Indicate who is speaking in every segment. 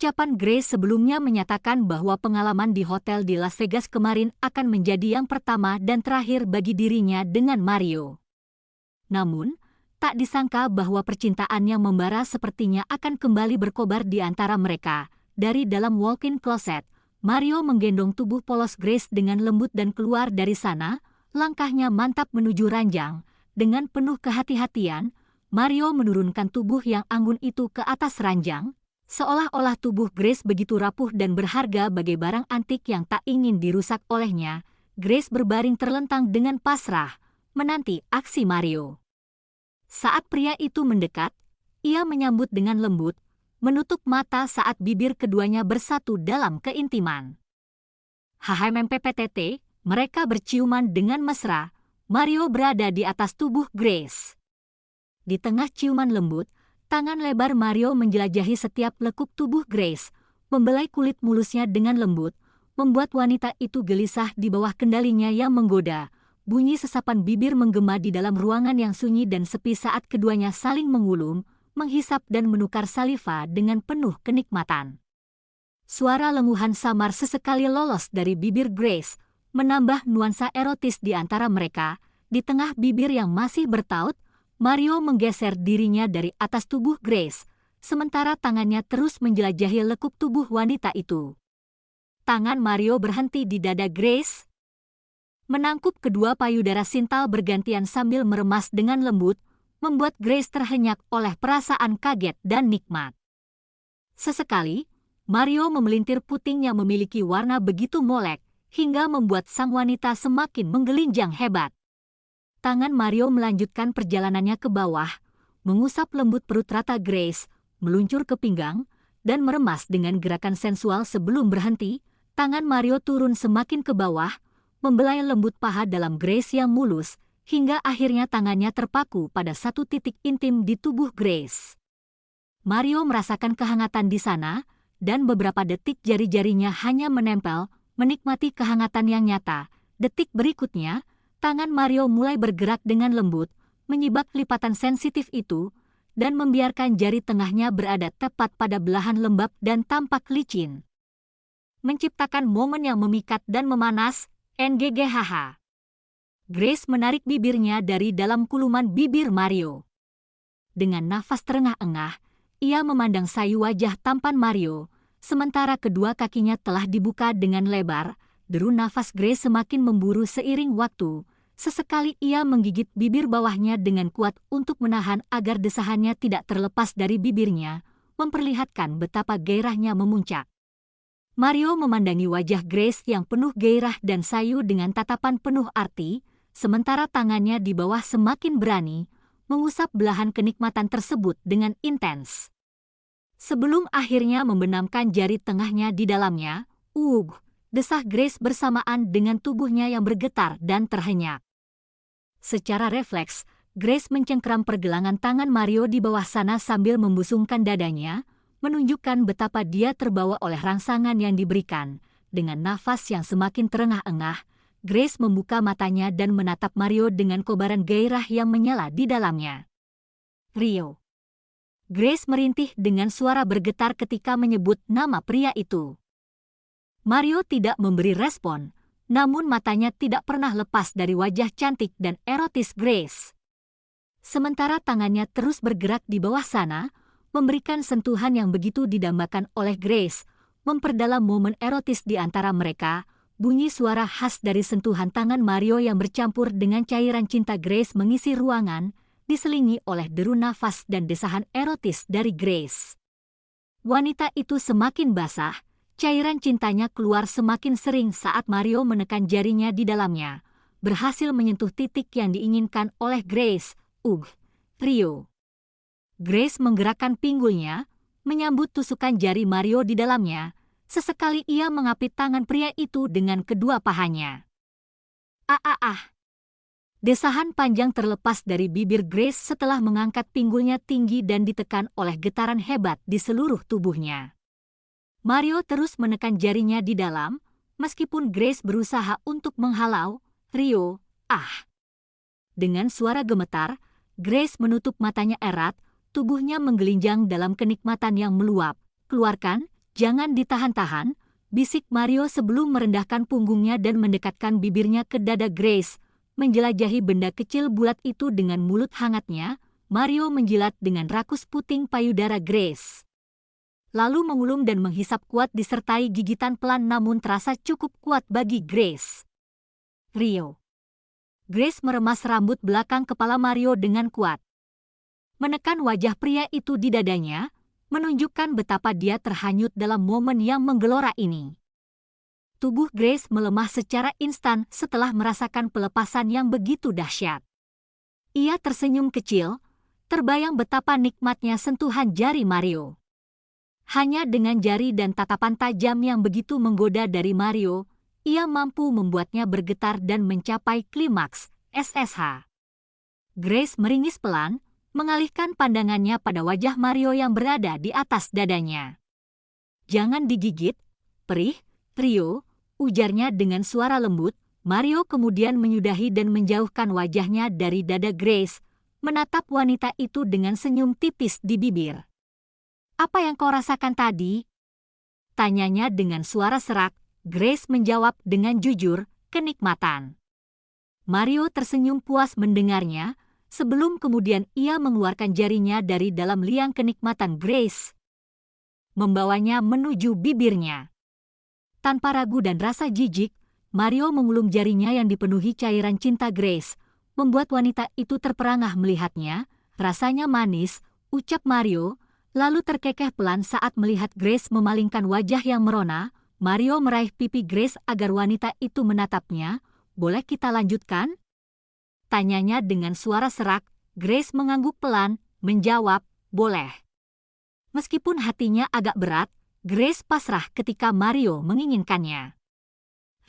Speaker 1: Ucapan Grace sebelumnya menyatakan bahwa pengalaman di hotel di Las Vegas kemarin akan menjadi yang pertama dan terakhir bagi dirinya dengan Mario. Namun, tak disangka bahwa percintaan yang membara sepertinya akan kembali berkobar di antara mereka. Dari dalam walk-in closet, Mario menggendong tubuh polos Grace dengan lembut dan keluar dari sana, langkahnya mantap menuju ranjang. Dengan penuh kehati-hatian, Mario menurunkan tubuh yang anggun itu ke atas ranjang, seolah-olah tubuh Grace begitu rapuh dan berharga bagai barang antik yang tak ingin dirusak olehnya. Grace berbaring terlentang dengan pasrah, menanti aksi Mario. Saat pria itu mendekat, ia menyambut dengan lembut, menutup mata saat bibir keduanya bersatu dalam keintiman. HMMPPTT, mereka berciuman dengan mesra. Mario berada di atas tubuh Grace. Di tengah ciuman lembut, tangan lebar Mario menjelajahi setiap lekuk tubuh Grace, membelai kulit mulusnya dengan lembut, membuat wanita itu gelisah di bawah kendalinya yang menggoda. Bunyi sesapan bibir menggema di dalam ruangan yang sunyi dan sepi saat keduanya saling mengulum, menghisap dan menukar saliva dengan penuh kenikmatan. Suara lenguhan samar sesekali lolos dari bibir Grace, menambah nuansa erotis di antara mereka. Di tengah bibir yang masih bertaut, Mario menggeser dirinya dari atas tubuh Grace, sementara tangannya terus menjelajahi lekuk tubuh wanita itu. Tangan Mario berhenti di dada Grace, menangkup kedua payudara Sintal bergantian sambil meremas dengan lembut, membuat Grace terhenyak oleh perasaan kaget dan nikmat. Sesekali, Mario memelintir puting yang memiliki warna begitu molek, hingga membuat sang wanita semakin menggelinjang hebat. Tangan Mario melanjutkan perjalanannya ke bawah, mengusap lembut perut rata Grace, meluncur ke pinggang, dan meremas dengan gerakan sensual sebelum berhenti. Tangan Mario turun semakin ke bawah, membelai lembut paha dalam Grace yang mulus, hingga akhirnya tangannya terpaku pada satu titik intim di tubuh Grace. Mario merasakan kehangatan di sana, dan beberapa detik jari-jarinya hanya menempel, menikmati kehangatan yang nyata. Detik berikutnya, tangan Mario mulai bergerak dengan lembut, menyibak lipatan sensitif itu, dan membiarkan jari tengahnya berada tepat pada belahan lembab dan tampak licin, menciptakan momen yang memikat dan memanas. NGGHH. Grace menarik bibirnya dari dalam kuluman bibir Mario. Dengan nafas terengah-engah, ia memandang sayu wajah tampan Mario, sementara kedua kakinya telah dibuka dengan lebar. Deru nafas Grace semakin memburu seiring waktu. Sesekali ia menggigit bibir bawahnya dengan kuat untuk menahan agar desahannya tidak terlepas dari bibirnya, memperlihatkan betapa gairahnya memuncak. Mario memandangi wajah Grace yang penuh gairah dan sayu dengan tatapan penuh arti, sementara tangannya di bawah semakin berani, mengusap belahan kenikmatan tersebut dengan intens. Sebelum akhirnya membenamkan jari tengahnya di dalamnya, desah Grace bersamaan dengan tubuhnya yang bergetar dan terhenyak. Secara refleks, Grace mencengkeram pergelangan tangan Mario di bawah sana sambil membusungkan dadanya, menunjukkan betapa dia terbawa oleh rangsangan yang diberikan. Dengan nafas yang semakin terengah-engah, Grace membuka matanya dan menatap Mario dengan kobaran gairah yang menyala di dalamnya. Rio. Grace merintih dengan suara bergetar ketika menyebut nama pria itu. Mario tidak memberi respon, namun matanya tidak pernah lepas dari wajah cantik dan erotis Grace. Sementara tangannya terus bergerak di bawah sana, memberikan sentuhan yang begitu didambakan oleh Grace, memperdalam momen erotis di antara mereka. Bunyi suara khas dari sentuhan tangan Mario yang bercampur dengan cairan cinta Grace mengisi ruangan, diselingi oleh deru nafas dan desahan erotis dari Grace. Wanita itu semakin basah, cairan cintanya keluar semakin sering saat Mario menekan jarinya di dalamnya, berhasil menyentuh titik yang diinginkan oleh Grace. Rio. Grace menggerakkan pinggulnya, menyambut tusukan jari Mario di dalamnya. Sesekali ia mengapit tangan pria itu dengan kedua pahanya. Desahan panjang terlepas dari bibir Grace setelah mengangkat pinggulnya tinggi dan ditekan oleh getaran hebat di seluruh tubuhnya. Mario terus menekan jarinya di dalam, meskipun Grace berusaha untuk menghalau. Rio. Dengan suara gemetar, Grace menutup matanya erat, tubuhnya menggelinjang dalam kenikmatan yang meluap. Keluarkan, Jangan ditahan-tahan, bisik Mario sebelum merendahkan punggungnya dan mendekatkan bibirnya ke dada Grace. Menjelajahi benda kecil bulat itu dengan mulut hangatnya, Mario menjilat dengan rakus puting payudara Grace. Lalu mengulum dan menghisap kuat disertai gigitan pelan namun terasa cukup kuat bagi Grace. Rio. Grace meremas rambut belakang kepala Mario dengan kuat. Menekan wajah pria itu di dadanya, menunjukkan betapa dia terhanyut dalam momen yang menggelora ini. Tubuh Grace melemah secara instan setelah merasakan pelepasan yang begitu dahsyat. Ia tersenyum kecil, terbayang betapa nikmatnya sentuhan jari Mario. Hanya dengan jari dan tatapan tajam yang begitu menggoda dari Mario, ia mampu membuatnya bergetar dan mencapai klimaks, SSH. Grace meringis pelan, mengalihkan pandangannya pada wajah Mario yang berada di atas dadanya. "Jangan digigit, perih, Rio," ujarnya dengan suara lembut. Mario kemudian menyudahi dan menjauhkan wajahnya dari dada Grace, menatap wanita itu dengan senyum tipis di bibir. "Apa yang kau rasakan tadi?" tanyanya dengan suara serak. Grace menjawab dengan jujur, "Kenikmatan." Mario tersenyum puas mendengarnya, sebelum kemudian ia mengeluarkan jarinya dari dalam liang kenikmatan Grace, membawanya menuju bibirnya. Tanpa ragu dan rasa jijik, Mario mengulum jarinya yang dipenuhi cairan cinta Grace, membuat wanita itu terperangah melihatnya. "Rasanya manis," ucap Mario, lalu terkekeh pelan saat melihat Grace memalingkan wajah yang merona. Mario meraih pipi Grace agar wanita itu menatapnya. "Boleh kita lanjutkan?" tanyanya dengan suara serak. Grace mengangguk pelan, menjawab, "Boleh." Meskipun hatinya agak berat, Grace pasrah ketika Mario menginginkannya.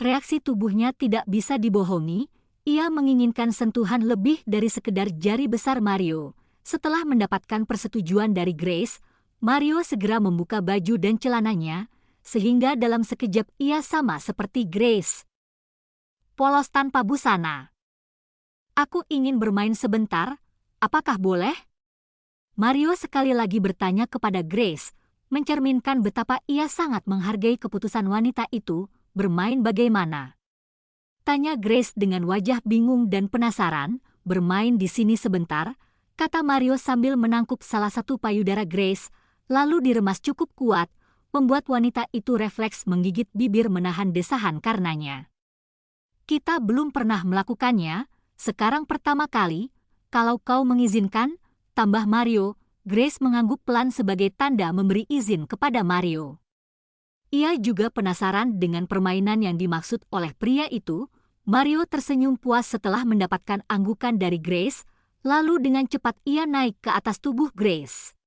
Speaker 1: Reaksi tubuhnya tidak bisa dibohongi, ia menginginkan sentuhan lebih dari sekedar jari besar Mario. Setelah mendapatkan persetujuan dari Grace, Mario segera membuka baju dan celananya, sehingga dalam sekejap ia sama seperti Grace. Polos tanpa busana. "Aku ingin bermain sebentar, apakah boleh?" Mario sekali lagi bertanya kepada Grace, mencerminkan betapa ia sangat menghargai keputusan wanita itu. "Bermain bagaimana?" tanya Grace dengan wajah bingung dan penasaran. "Bermain di sini sebentar," kata Mario sambil menangkup salah satu payudara Grace, lalu diremas cukup kuat, membuat wanita itu refleks menggigit bibir menahan desahan karenanya. "Kita belum pernah melakukannya, sekarang pertama kali, kalau kau mengizinkan," tambah Mario. Grace mengangguk pelan sebagai tanda memberi izin kepada Mario. Ia juga penasaran dengan permainan yang dimaksud oleh pria itu. Mario tersenyum puas setelah mendapatkan anggukan dari Grace, lalu dengan cepat ia naik ke atas tubuh Grace.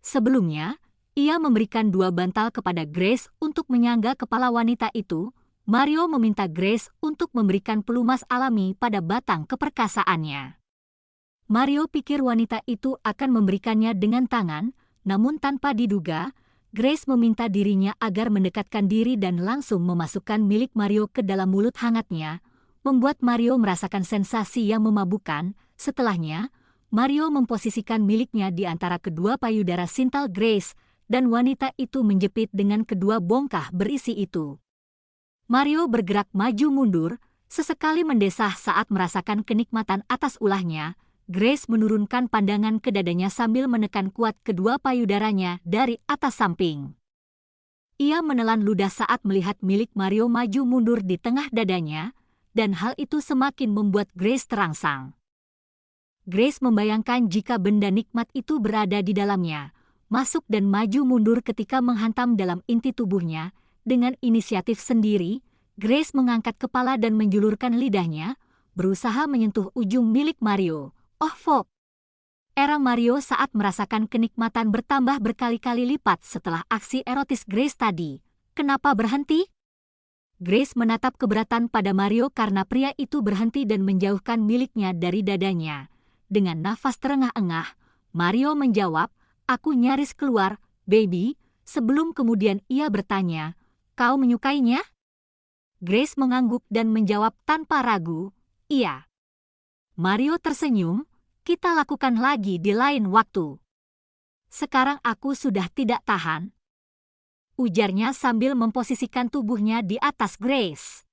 Speaker 1: Sebelumnya, ia memberikan 2 bantal kepada Grace untuk menyangga kepala wanita itu. Mario meminta Grace untuk memberikan pelumas alami pada batang keperkasaannya. Mario pikir wanita itu akan memberikannya dengan tangan, namun tanpa diduga, Grace meminta dirinya agar mendekatkan diri dan langsung memasukkan milik Mario ke dalam mulut hangatnya, membuat Mario merasakan sensasi yang memabukkan. Setelahnya, Mario memposisikan miliknya di antara kedua payudara sintal Grace, dan wanita itu menjepit dengan kedua bongkah berisi itu. Mario bergerak maju mundur, sesekali mendesah saat merasakan kenikmatan atas ulahnya. Grace menurunkan pandangan ke dadanya sambil menekan kuat kedua payudaranya dari atas samping. Ia menelan ludah saat melihat milik Mario maju mundur di tengah dadanya, dan hal itu semakin membuat Grace terangsang. Grace membayangkan jika benda nikmat itu berada di dalamnya, masuk dan maju mundur ketika menghantam dalam inti tubuhnya. Dengan inisiatif sendiri, Grace mengangkat kepala dan menjulurkan lidahnya, berusaha menyentuh ujung milik Mario. "Oh, Fok!" Era Mario saat merasakan kenikmatan bertambah berkali-kali lipat setelah aksi erotis Grace tadi. "Kenapa berhenti?" Grace menatap keberatan pada Mario karena pria itu berhenti dan menjauhkan miliknya dari dadanya. Dengan nafas terengah-engah, Mario menjawab, "Aku nyaris keluar, baby," sebelum kemudian ia bertanya, "Kau menyukainya?" Grace mengangguk dan menjawab tanpa ragu, "Iya." Mario tersenyum, "Kita lakukan lagi di lain waktu. Sekarang aku sudah tidak tahan." ujarnya sambil memposisikan tubuhnya di atas Grace.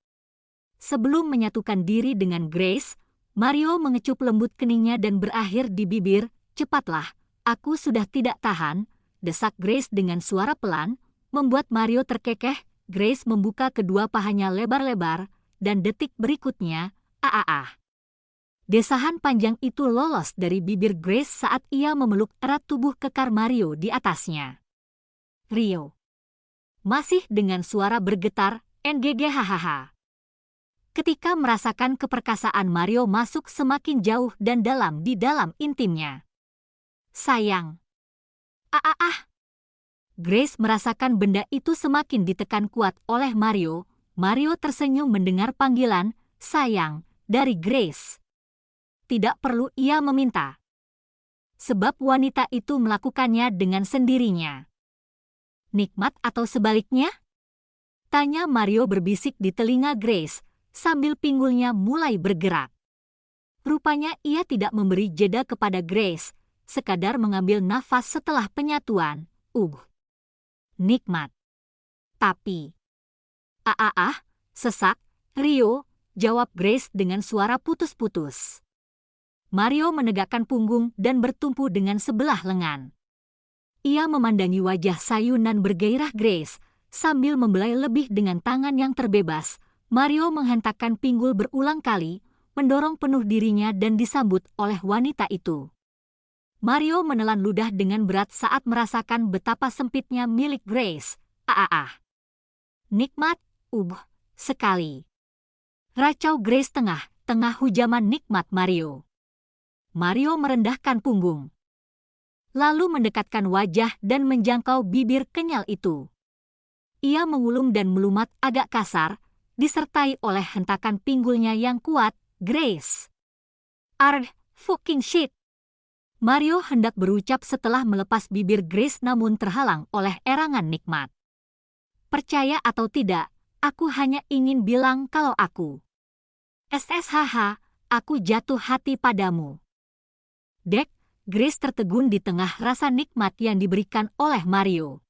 Speaker 1: Sebelum menyatukan diri dengan Grace, Mario mengecup lembut keningnya dan berakhir di bibir. Cepatlah, aku sudah tidak tahan, desak Grace dengan suara pelan, membuat Mario terkekeh. Grace membuka kedua pahanya lebar-lebar, dan detik berikutnya, desahan panjang itu lolos dari bibir Grace saat ia memeluk erat tubuh kekar Mario di atasnya. Rio. Masih dengan suara bergetar, NGGHHH. Ketika merasakan keperkasaan Mario masuk semakin jauh dan dalam di dalam intimnya. Sayang. Grace merasakan benda itu semakin ditekan kuat oleh Mario. Mario tersenyum mendengar panggilan, sayang, dari Grace. Tidak perlu ia meminta. Sebab wanita itu melakukannya dengan sendirinya. Nikmat atau sebaliknya? Tanya Mario berbisik di telinga Grace, sambil pinggulnya mulai bergerak. Rupanya ia tidak memberi jeda kepada Grace, sekadar mengambil nafas setelah penyatuan. Nikmat. Tapi... sesak, Rio, jawab Grace dengan suara putus-putus. Mario menegakkan punggung dan bertumpu dengan sebelah lengan. Ia memandangi wajah sayu nan bergairah Grace, sambil membelai lebih dengan tangan yang terbebas. Mario menghentakkan pinggul berulang kali, mendorong penuh dirinya dan disambut oleh wanita itu. Mario menelan ludah dengan berat saat merasakan betapa sempitnya milik Grace. Nikmat, sekali. Racau Grace tengah hujaman nikmat Mario. Mario merendahkan punggung. Lalu mendekatkan wajah dan menjangkau bibir kenyal itu. Ia mengulum dan melumat agak kasar, disertai oleh hentakan pinggulnya yang kuat. Grace. Fucking shit. Mario hendak berucap setelah melepas bibir Grace namun terhalang oleh erangan nikmat. Percaya atau tidak, aku hanya ingin bilang kalau aku. SSHH, aku jatuh hati padamu. Dek, Grace tertegun di tengah rasa nikmat yang diberikan oleh Mario.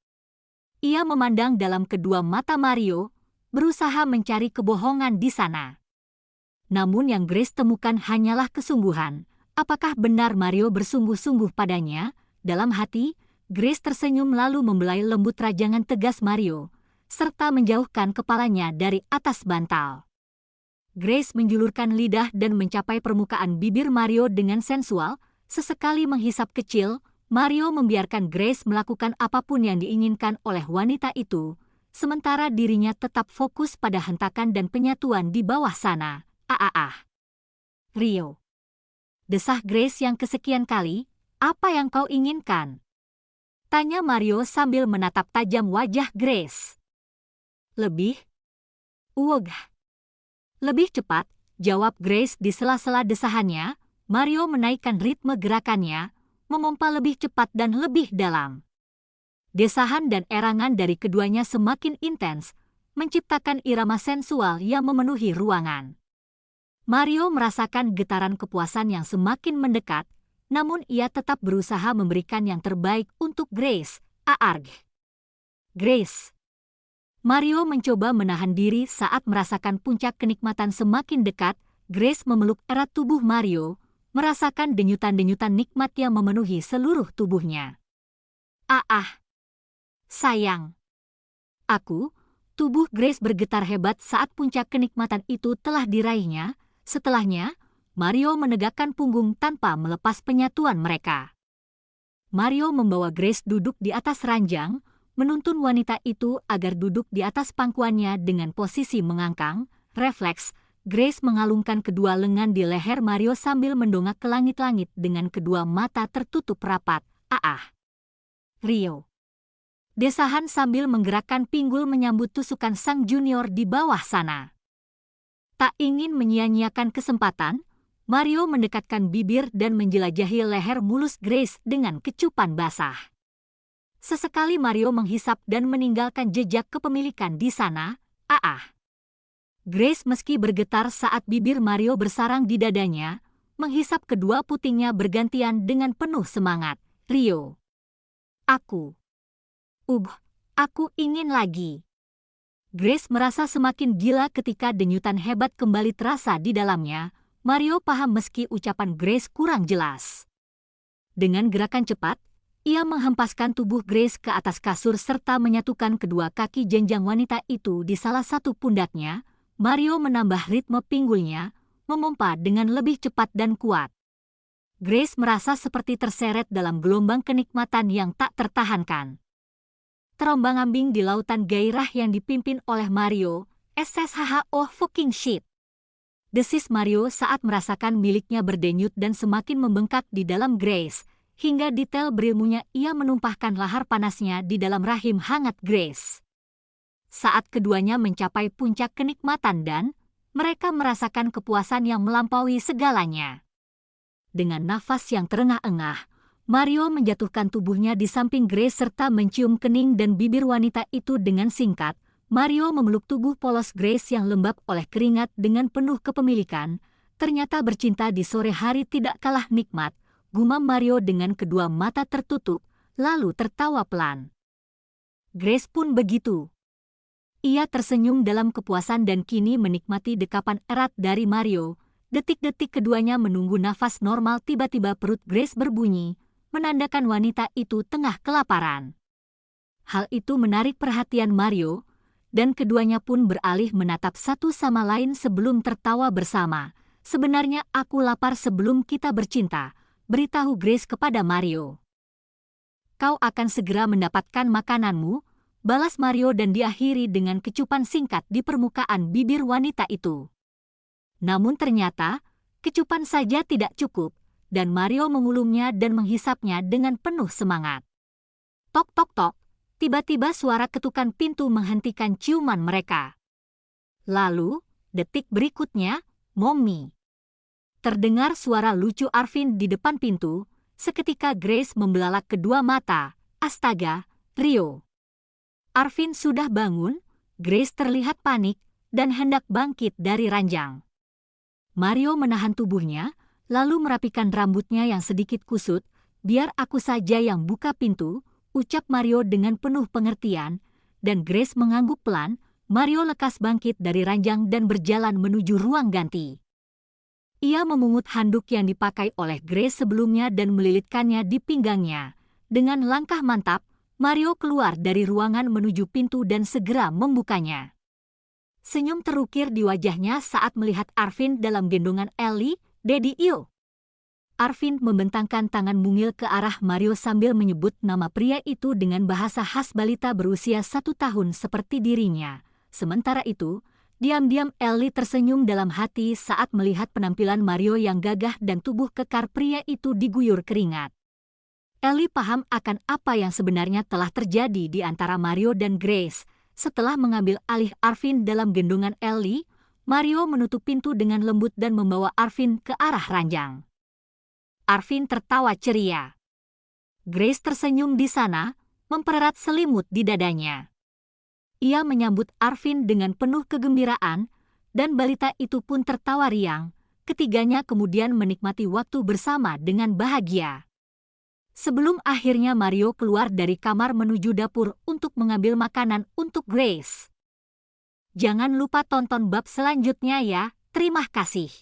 Speaker 1: Ia memandang dalam kedua mata Mario, berusaha mencari kebohongan di sana. Namun yang Grace temukan hanyalah kesungguhan. Apakah benar Mario bersungguh-sungguh padanya? Dalam hati, Grace tersenyum lalu membelai lembut rajangan tegas Mario, serta menjauhkan kepalanya dari atas bantal. Grace menjulurkan lidah dan mencapai permukaan bibir Mario dengan sensual, sesekali menghisap kecil. Mario membiarkan Grace melakukan apapun yang diinginkan oleh wanita itu, sementara dirinya tetap fokus pada hentakan dan penyatuan di bawah sana. Rio. Desah Grace yang kesekian kali, apa yang kau inginkan? Tanya Mario sambil menatap tajam wajah Grace. Lebih cepat, jawab Grace di sela-sela desahannya. Mario menaikkan ritme gerakannya, memompa lebih cepat dan lebih dalam. Desahan dan erangan dari keduanya semakin intens, menciptakan irama sensual yang memenuhi ruangan. Mario merasakan getaran kepuasan yang semakin mendekat, namun ia tetap berusaha memberikan yang terbaik untuk Grace. Grace. Mario mencoba menahan diri saat merasakan puncak kenikmatan semakin dekat. Grace memeluk erat tubuh Mario, merasakan denyutan-denyutan nikmat yang memenuhi seluruh tubuhnya. Sayang. Tubuh Grace bergetar hebat saat puncak kenikmatan itu telah diraihnya. Setelahnya, Mario menegakkan punggung tanpa melepas penyatuan mereka. Mario membawa Grace duduk di atas ranjang, menuntun wanita itu agar duduk di atas pangkuannya dengan posisi mengangkang. Refleks, Grace mengalungkan kedua lengan di leher Mario sambil mendongak ke langit-langit dengan kedua mata tertutup rapat. Rio. Desahan sambil menggerakkan pinggul menyambut tusukan sang junior di bawah sana. Tak ingin menyia-nyiakan kesempatan, Mario mendekatkan bibir dan menjelajahi leher mulus Grace dengan kecupan basah. Sesekali Mario menghisap dan meninggalkan jejak kepemilikan di sana. Grace meski bergetar saat bibir Mario bersarang di dadanya, menghisap kedua putingnya bergantian dengan penuh semangat. Rio. Aku ingin lagi. Grace merasa semakin gila ketika denyutan hebat kembali terasa di dalamnya. Mario paham meski ucapan Grace kurang jelas. Dengan gerakan cepat, ia menghempaskan tubuh Grace ke atas kasur serta menyatukan kedua kaki jenjang wanita itu di salah satu pundaknya. Mario menambah ritme pinggulnya, memompa dengan lebih cepat dan kuat. Grace merasa seperti terseret dalam gelombang kenikmatan yang tak tertahankan. Terombang-ambing di lautan gairah yang dipimpin oleh Mario, SSHH oh fucking shit. Desis Mario saat merasakan miliknya berdenyut dan semakin membengkak di dalam Grace, hingga detail berilmunya ia menumpahkan lahar panasnya di dalam rahim hangat Grace. Saat keduanya mencapai puncak kenikmatan dan mereka merasakan kepuasan yang melampaui segalanya. Dengan nafas yang terengah-engah, Mario menjatuhkan tubuhnya di samping Grace serta mencium kening dan bibir wanita itu dengan singkat. Mario memeluk tubuh polos Grace yang lembab oleh keringat dengan penuh kepemilikan. Ternyata bercinta di sore hari tidak kalah nikmat, gumam Mario dengan kedua mata tertutup, lalu tertawa pelan. Grace pun begitu. Ia tersenyum dalam kepuasan dan kini menikmati dekapan erat dari Mario. Detik-detik keduanya menunggu nafas normal, tiba-tiba perut Grace berbunyi, menandakan wanita itu tengah kelaparan. Hal itu menarik perhatian Mario, dan keduanya pun beralih menatap satu sama lain sebelum tertawa bersama. Sebenarnya aku lapar sebelum kita bercinta, beritahu Grace kepada Mario. Kau akan segera mendapatkan makananmu, balas Mario dan diakhiri dengan kecupan singkat di permukaan bibir wanita itu. Namun ternyata, kecupan saja tidak cukup, dan Mario mengulumnya dan menghisapnya dengan penuh semangat. Tok tok tok. Tiba-tiba suara ketukan pintu menghentikan ciuman mereka. Lalu, detik berikutnya, Mommy. Terdengar suara lucu Arvin di depan pintu, seketika Grace membelalak kedua mata. Astaga, Rio. Arvin sudah bangun, Grace terlihat panik, dan hendak bangkit dari ranjang. Mario menahan tubuhnya, lalu merapikan rambutnya yang sedikit kusut. Biar aku saja yang buka pintu, ucap Mario dengan penuh pengertian, dan Grace mengangguk pelan. Mario lekas bangkit dari ranjang dan berjalan menuju ruang ganti. Ia memungut handuk yang dipakai oleh Grace sebelumnya dan melilitkannya di pinggangnya. Dengan langkah mantap, Mario keluar dari ruangan menuju pintu dan segera membukanya. Senyum terukir di wajahnya saat melihat Arvin dalam gendongan Ellie, Daddy Io. Arvin membentangkan tangan mungil ke arah Mario sambil menyebut nama pria itu dengan bahasa khas balita berusia 1 tahun seperti dirinya. Sementara itu, diam-diam Ellie tersenyum dalam hati saat melihat penampilan Mario yang gagah dan tubuh kekar pria itu diguyur keringat. Ellie paham akan apa yang sebenarnya telah terjadi di antara Mario dan Grace. Setelah mengambil alih Arvin dalam gendongan Ellie, Mario menutup pintu dengan lembut dan membawa Arvin ke arah ranjang. Arvin tertawa ceria. Grace tersenyum di sana, mempererat selimut di dadanya. Ia menyambut Arvin dengan penuh kegembiraan, dan balita itu pun tertawa riang. Ketiganya kemudian menikmati waktu bersama dengan bahagia. Sebelum akhirnya Mario keluar dari kamar menuju dapur untuk mengambil makanan untuk Grace. Jangan lupa tonton bab selanjutnya ya, terima kasih.